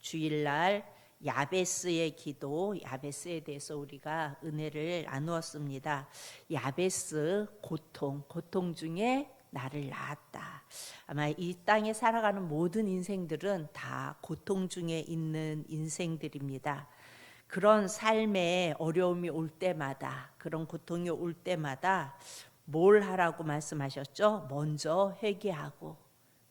주일날 야베스의 기도, 야베스에 대해서 우리가 은혜를 나누었습니다. 야베스, 고통 중에 나를 낳았다. 아마 이 땅에 살아가는 모든 인생들은 다 고통 중에 있는 인생들입니다. 그런 삶에 어려움이 올 때마다, 그런 고통이 올 때마다 뭘 하라고 말씀하셨죠? 먼저 회개하고,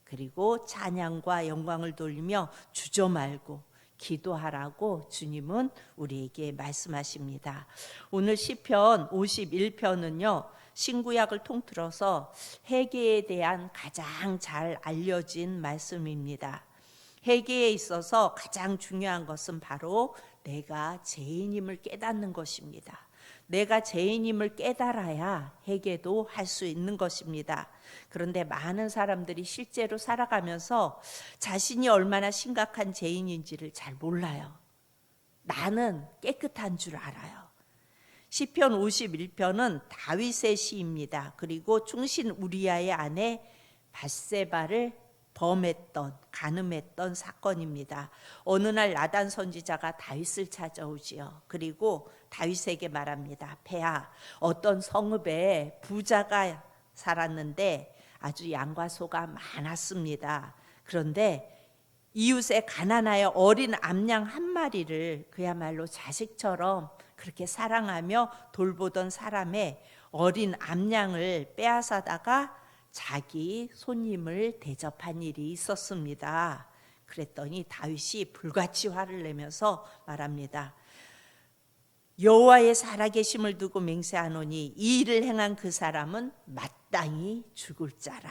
그리고 찬양과 영광을 돌리며 주저 말고 기도하라고 주님은 우리에게 말씀하십니다. 오늘 시편 51편은요, 신구약을 통틀어서 회개에 대한 가장 잘 알려진 말씀입니다. 회개에 있어서 가장 중요한 것은 바로 내가 죄인임을 깨닫는 것입니다. 내가 죄인임을 깨달아야 회개도 할 수 있는 것입니다. 그런데 많은 사람들이 실제로 살아가면서 자신이 얼마나 심각한 죄인인지를 잘 몰라요. 나는 깨끗한 줄 알아요. 시편 51편은 다윗의 시입니다. 그리고 충신 우리아의 아내 밧세바를 간음했던 사건입니다. 어느 날 나단 선지자가 다윗을 찾아오지요. 그리고 다윗에게 말합니다. 폐하, 어떤 성읍에 부자가 살았는데 아주 양과 소가 많았습니다. 그런데 이웃에 가난하여 어린 암양 한 마리를 그야말로 자식처럼 그렇게 사랑하며 돌보던 사람의 어린 암양을 빼앗아다가 자기 손님을 대접한 일이 있었습니다. 그랬더니 다윗이 불같이 화를 내면서 말합니다. 여호와의 살아계심을 두고 맹세하노니 이 일을 행한 그 사람은 마땅히 죽을 자라.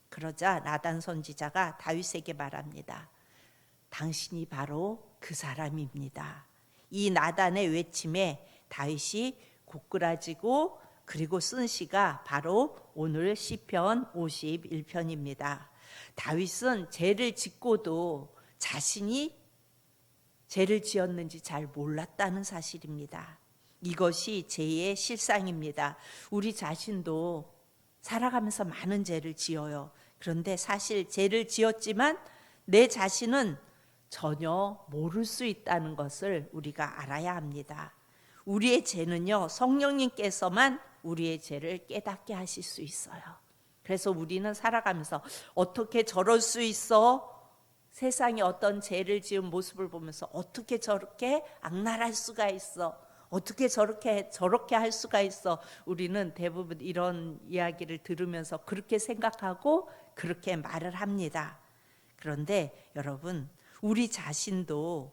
그러자 나단 선지자가 다윗에게 말합니다. 당신이 바로 그 사람입니다. 이 나단의 외침에 다윗이 고꾸라지고 그리고 쓴 시가 바로 오늘 시편 51편입니다. 다윗은 죄를 짓고도 자신이 죄를 지었는지 잘 몰랐다는 사실입니다. 이것이 죄의 실상입니다. 우리 자신도 살아가면서 많은 죄를 지어요. 그런데 사실 죄를 지었지만 내 자신은 전혀 모를 수 있다는 것을 우리가 알아야 합니다. 우리의 죄는요, 성령님께서만 우리의 죄를 깨닫게 하실 수 있어요. 그래서 우리는 살아가면서 어떻게 저럴 수 있어? 세상에 어떤 죄를 지은 모습을 보면서 어떻게 저렇게 악랄할 수가 있어? 어떻게 저렇게 할 수가 있어? 우리는 대부분 이런 이야기를 들으면서 그렇게 생각하고 그렇게 말을 합니다. 그런데 여러분, 우리 자신도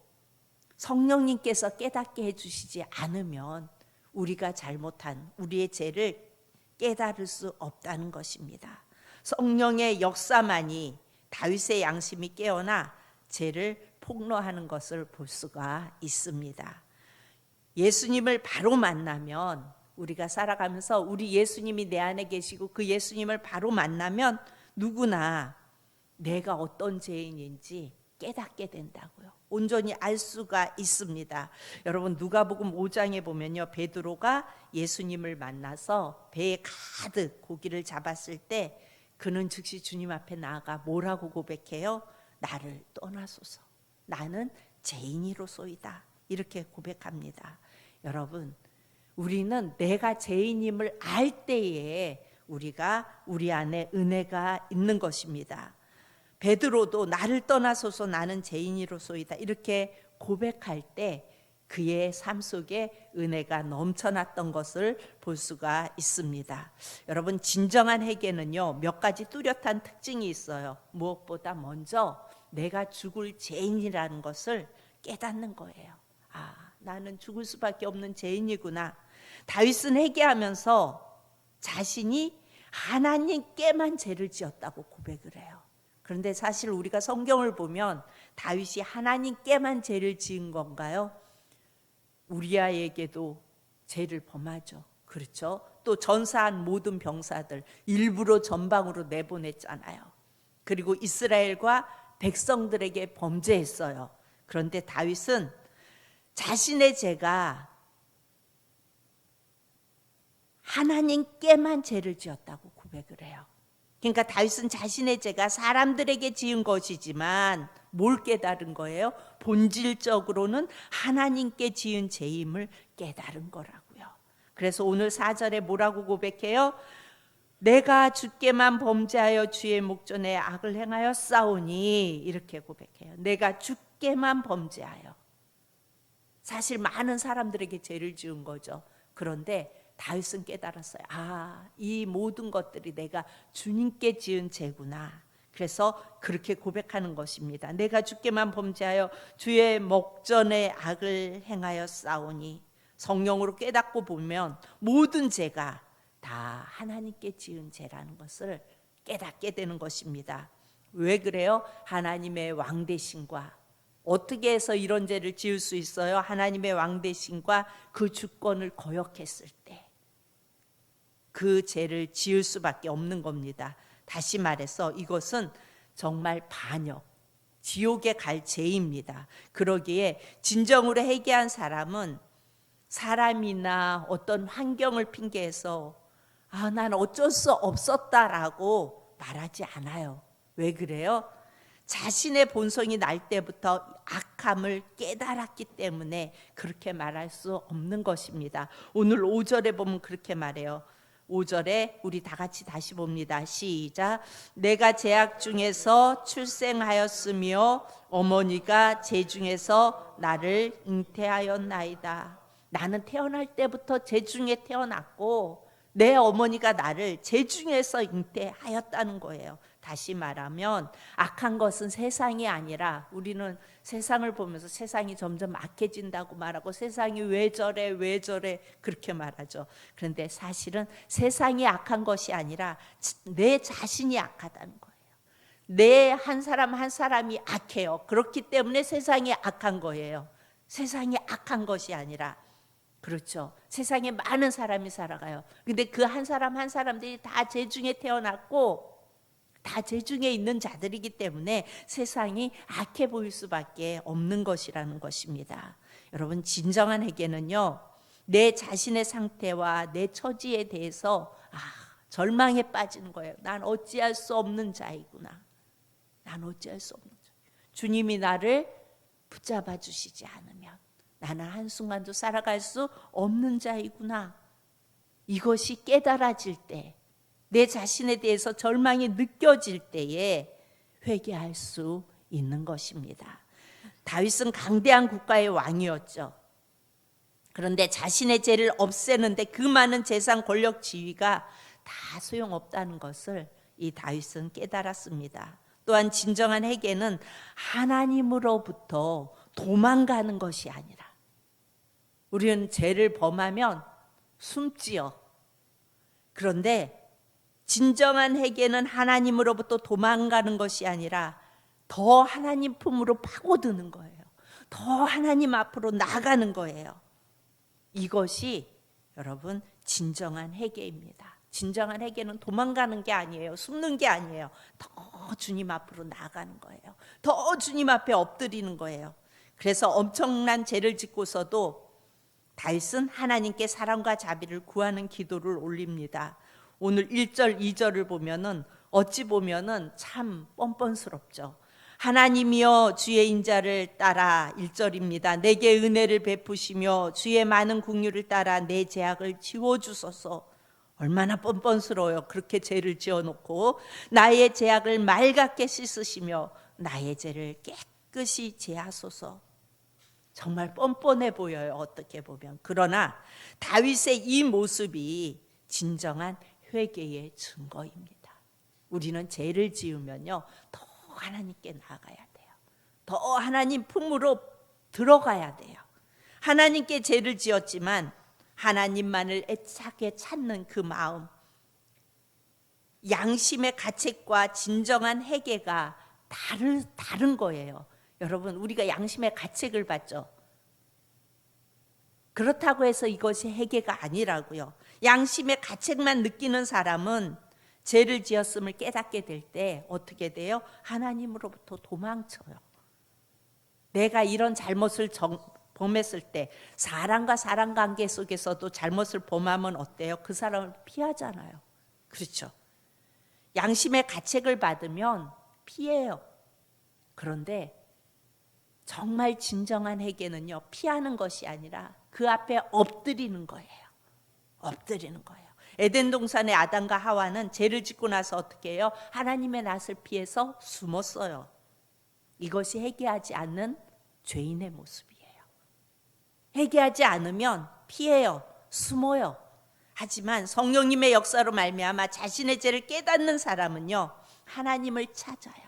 성령님께서 깨닫게 해주시지 않으면 우리가 잘못한 우리의 죄를 깨달을 수 없다는 것입니다. 성령의 역사만이 다윗의 양심이 깨어나 죄를 폭로하는 것을 볼 수가 있습니다. 예수님을 바로 만나면, 우리가 살아가면서 우리 예수님이 내 안에 계시고 그 예수님을 바로 만나면 누구나 내가 어떤 죄인인지 깨닫게 된다고요. 온전히 알 수가 있습니다. 여러분, 누가복음 5장에 보면요, 베드로가 예수님을 만나서 배에 가득 고기를 잡았을 때 그는 즉시 주님 앞에 나아가 뭐라고 고백해요? 나를 떠나소서, 나는 죄인이로소이다, 이렇게 고백합니다. 여러분, 우리는 내가 죄인임을 알 때에 우리 안에 은혜가 있는 것입니다. 베드로도 나를 떠나소서, 나는 죄인이로소이다, 이렇게 고백할 때 그의 삶 속에 은혜가 넘쳐났던 것을 볼 수가 있습니다. 여러분, 진정한 회개는요, 몇 가지 뚜렷한 특징이 있어요. 무엇보다 먼저 내가 죽을 죄인이라는 것을 깨닫는 거예요. 나는 죽을 수밖에 없는 죄인이구나. 다윗은 회개하면서 자신이 하나님께만 죄를 지었다고 고백을 해요. 그런데 사실 우리가 성경을 보면 다윗이 하나님께만 죄를 지은 건가요? 우리아에게도 죄를 범하죠. 그렇죠? 또 전사한 모든 병사들 일부러 전방으로 내보냈잖아요. 그리고 이스라엘과 백성들에게 범죄했어요. 그런데 다윗은 자신의 죄가 하나님께만 죄를 지었다고 고백을 해요. 그러니까 다윗은 자신의 죄가 사람들에게 지은 것이지만 뭘 깨달은 거예요? 본질적으로는 하나님께 지은 죄임을 깨달은 거라고요. 그래서 오늘 4절에 뭐라고 고백해요? 내가 주께만 범죄하여 주의 목전에 악을 행하여 싸우니, 이렇게 고백해요. 내가 주께만 범죄하여. 사실 많은 사람들에게 죄를 지은 거죠. 그런데 다윗은 깨달았어요. 아, 이 모든 것들이 내가 주님께 지은 죄구나. 그래서 그렇게 고백하는 것입니다. 내가 주께만 범죄하여 주의 목전에 악을 행하여 싸우니. 성령으로 깨닫고 보면 모든 죄가 다 하나님께 지은 죄라는 것을 깨닫게 되는 것입니다. 왜 그래요? 하나님의 왕되심과, 어떻게 해서 이런 죄를 지을 수 있어요? 하나님의 왕되심과 그 주권을 거역했을 때 그 죄를 지을 수밖에 없는 겁니다. 다시 말해서 이것은 정말 반역, 지옥에 갈 죄입니다. 그러기에 진정으로 회개한 사람은 사람이나 어떤 환경을 핑계해서 난 어쩔 수 없었다라고 말하지 않아요. 왜 그래요? 자신의 본성이 날 때부터 악함을 깨달았기 때문에 그렇게 말할 수 없는 것입니다. 오늘 5절에 보면 그렇게 말해요. 5절에 우리 다 같이 다시 봅니다. 시작. 내가 제약 중에서 출생하였으며 어머니가 제 중에서 나를 잉태하였나이다. 나는 태어날 때부터 제 중에 태어났고 내 어머니가 나를 제 중에서 잉태하였다는 거예요. 다시 말하면 악한 것은 세상이 아니라, 우리는 세상을 보면서 세상이 점점 악해진다고 말하고 세상이 왜 저래 그렇게 말하죠. 그런데 사실은 세상이 악한 것이 아니라 내 자신이 악하다는 거예요. 내 한 사람 한 사람이 악해요. 그렇기 때문에 세상이 악한 거예요. 세상이 악한 것이 아니라, 그렇죠. 세상에 많은 사람이 살아가요. 근데 그 한 사람 한 사람들이 다 죄 중에 태어났고 다 죄 중에 있는 자들이기 때문에 세상이 악해 보일 수밖에 없는 것이라는 것입니다. 여러분, 진정한 회개는요, 내 자신의 상태와 내 처지에 대해서 절망에 빠지는 거예요. 난 어찌할 수 없는 자이구나. 난 어찌할 수 없는 자. 주님이 나를 붙잡아 주시지 않으면 나는 한순간도 살아갈 수 없는 자이구나. 이것이 깨달아질 때, 내 자신에 대해서 절망이 느껴질 때에 회개할 수 있는 것입니다. 다윗은 강대한 국가의 왕이었죠. 그런데 자신의 죄를 없애는데 그 많은 재산, 권력, 지위가 다 소용없다는 것을 이 다윗은 깨달았습니다. 또한 진정한 회개는 하나님으로부터 도망가는 것이 아니라, 우리는 죄를 범하면 숨지요. 그런데 진정한 회개는 하나님으로부터 도망가는 것이 아니라 더 하나님 품으로 파고드는 거예요. 더 하나님 앞으로 나가는 거예요. 이것이 여러분 진정한 회개입니다. 진정한 회개는 도망가는 게 아니에요. 숨는 게 아니에요. 더 주님 앞으로 나가는 거예요. 더 주님 앞에 엎드리는 거예요. 그래서 엄청난 죄를 짓고서도 다윗은 하나님께 사랑과 자비를 구하는 기도를 올립니다. 오늘 1절, 2절을 보면은 어찌 보면은 참 뻔뻔스럽죠. 하나님이여 주의 인자를 따라, 1절입니다. 내게 은혜를 베푸시며 주의 많은 긍휼을 따라 내 죄악을 지워주소서. 얼마나 뻔뻔스러워요. 그렇게 죄를 지어놓고 나의 죄악을 맑게 씻으시며 나의 죄를 깨끗이 제하소서. 정말 뻔뻔해 보여요, 어떻게 보면. 그러나 다윗의 이 모습이 진정한 회개의 증거입니다. 우리는 죄를 지으면요, 더 하나님께 나아가야 돼요. 더 하나님 품으로 들어가야 돼요. 하나님께 죄를 지었지만 하나님만을 애착에 찾는 그 마음, 양심의 가책과 진정한 회개가 다른 거예요. 여러분, 우리가 양심의 가책을 받죠. 그렇다고 해서 이것이 회개가 아니라고요. 양심의 가책만 느끼는 사람은 죄를 지었음을 깨닫게 될 때 어떻게 돼요? 하나님으로부터 도망쳐요. 내가 이런 잘못을 범했을 때, 사람과 사람 관계 속에서도 잘못을 범하면 어때요? 그 사람을 피하잖아요. 그렇죠? 양심의 가책을 받으면 피해요. 그런데 정말 진정한 회개는요, 피하는 것이 아니라 그 앞에 엎드리는 거예요. 엎드리는 거예요. 에덴 동산의 아담과 하와는 죄를 짓고 나서 어떻게 해요? 하나님의 낯을 피해서 숨었어요. 이것이 회개하지 않는 죄인의 모습이에요. 회개하지 않으면 피해요. 숨어요. 하지만 성령님의 역사로 말미암아 자신의 죄를 깨닫는 사람은요, 하나님을 찾아요.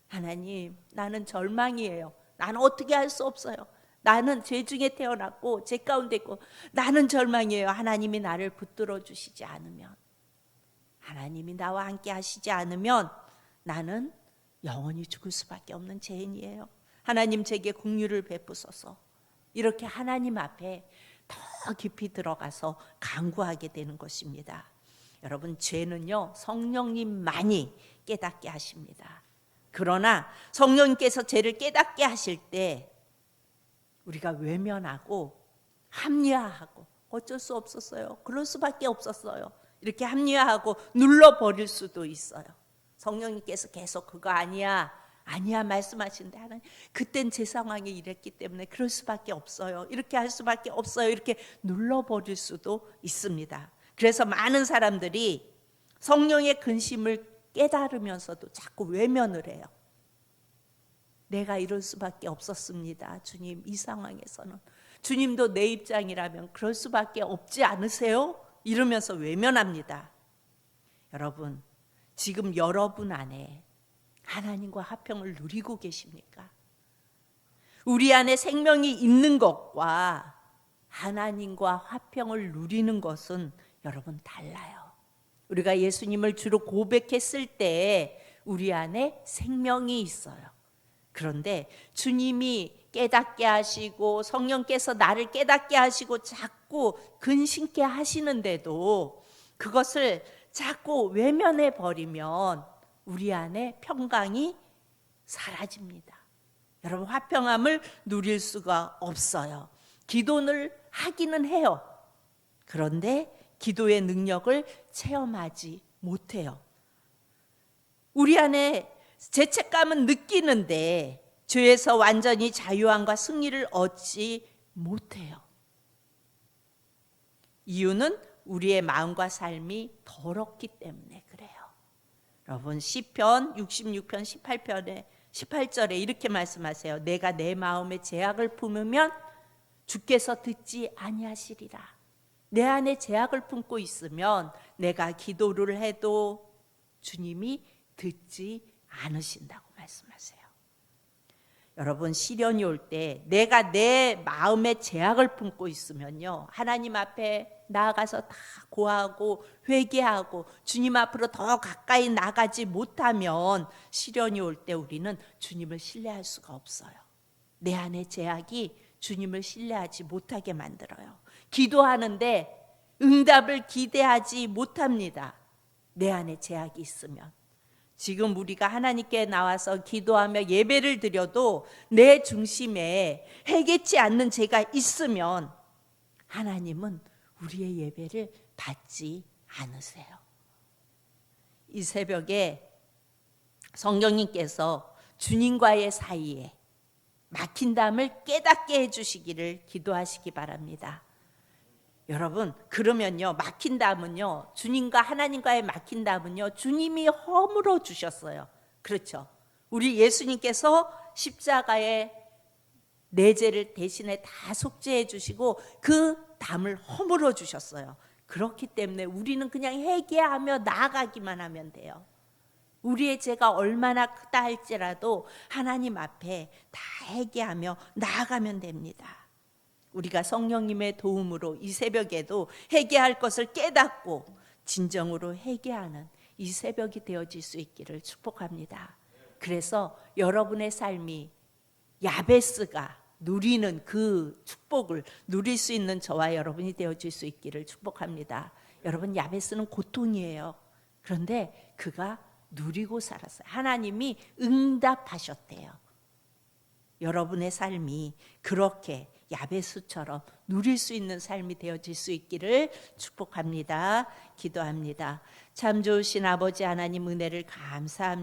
하나님, 나는 절망이에요. 나는 어떻게 할 수 없어요. 나는 죄 중에 태어났고 죄 가운데 있고 나는 절망이에요. 하나님이 나를 붙들어 주시지 않으면, 하나님이 나와 함께 하시지 않으면 나는 영원히 죽을 수밖에 없는 죄인이에요. 하나님 제게 긍휼을 베푸소서. 이렇게 하나님 앞에 더 깊이 들어가서 간구하게 되는 것입니다. 여러분, 죄는요, 성령님만이 깨닫게 하십니다. 그러나 성령님께서 죄를 깨닫게 하실 때 우리가 외면하고 합리화하고 어쩔 수 없었어요. 그럴 수밖에 없었어요. 이렇게 합리화하고 눌러버릴 수도 있어요. 성령님께서 계속 그거 아니야, 아니야 말씀하시는데 하나님, 그땐 제 상황이 이랬기 때문에 그럴 수밖에 없어요. 이렇게 할 수밖에 없어요. 이렇게 눌러버릴 수도 있습니다. 그래서 많은 사람들이 성령의 근심을 깨달으면서도 자꾸 외면을 해요. 내가 이럴 수밖에 없었습니다. 주님, 이 상황에서는. 주님도 내 입장이라면 그럴 수밖에 없지 않으세요? 이러면서 외면합니다. 여러분, 지금 여러분 안에 하나님과 화평을 누리고 계십니까? 우리 안에 생명이 있는 것과 하나님과 화평을 누리는 것은 여러분 달라요. 우리가 예수님을 주로 고백했을 때 우리 안에 생명이 있어요. 그런데 주님이 깨닫게 하시고 성령께서 나를 깨닫게 하시고 자꾸 근심케 하시는데도 그것을 자꾸 외면해 버리면 우리 안에 평강이 사라집니다. 여러분, 화평함을 누릴 수가 없어요. 기도를 하기는 해요. 그런데 기도의 능력을 체험하지 못해요. 우리 안에 죄책감은 느끼는데 죄에서 완전히 자유함과 승리를 얻지 못해요. 이유는 우리의 마음과 삶이 더럽기 때문에 그래요. 여러분, 시편 66편 18절에 이렇게 말씀하세요. 내가 내 마음에 죄악을 품으면 주께서 듣지 아니하시리라. 내 안에 죄악을 품고 있으면 내가 기도를 해도 주님이 듣지 않으신다고 말씀하세요. 여러분, 시련이 올 때 내가 내 마음에 죄악을 품고 있으면요, 하나님 앞에 나아가서 다 고하고 회개하고 주님 앞으로 더 가까이 나가지 못하면 시련이 올 때 우리는 주님을 신뢰할 수가 없어요. 내 안에 죄악이 주님을 신뢰하지 못하게 만들어요. 기도하는데 응답을 기대하지 못합니다. 내 안에 죄악이 있으면. 지금 우리가 하나님께 나와서 기도하며 예배를 드려도 내 중심에 해결치 않는 죄가 있으면 하나님은 우리의 예배를 받지 않으세요. 이 새벽에 성령님께서 주님과의 사이에 막힌 담을 깨닫게 해주시기를 기도하시기 바랍니다. 여러분, 그러면요, 막힌 담은요, 주님과 하나님과의 막힌 담은요, 주님이 허물어 주셨어요. 그렇죠? 우리 예수님께서 십자가에 내 죄를 대신에 다 속죄해 주시고 그 담을 허물어 주셨어요. 그렇기 때문에 우리는 그냥 회개하며 나아가기만 하면 돼요. 우리의 죄가 얼마나 크다 할지라도 하나님 앞에 다 회개하며 나아가면 됩니다. 우리가 성령님의 도움으로 이 새벽에도 회개할 것을 깨닫고 진정으로 회개하는 이 새벽이 되어질 수 있기를 축복합니다. 그래서 여러분의 삶이 야베스가 누리는 그 축복을 누릴 수 있는 저와 여러분이 되어질 수 있기를 축복합니다. 여러분, 야베스는 고통이에요. 그런데 그가 누리고 살았어요. 하나님이 응답하셨대요. 여러분의 삶이 그렇게 야베스처럼 누릴 수 있는 삶이 되어질 수 있기를 축복합니다. 기도합니다. 참 좋으신 아버지 하나님 은혜를 감사합니다.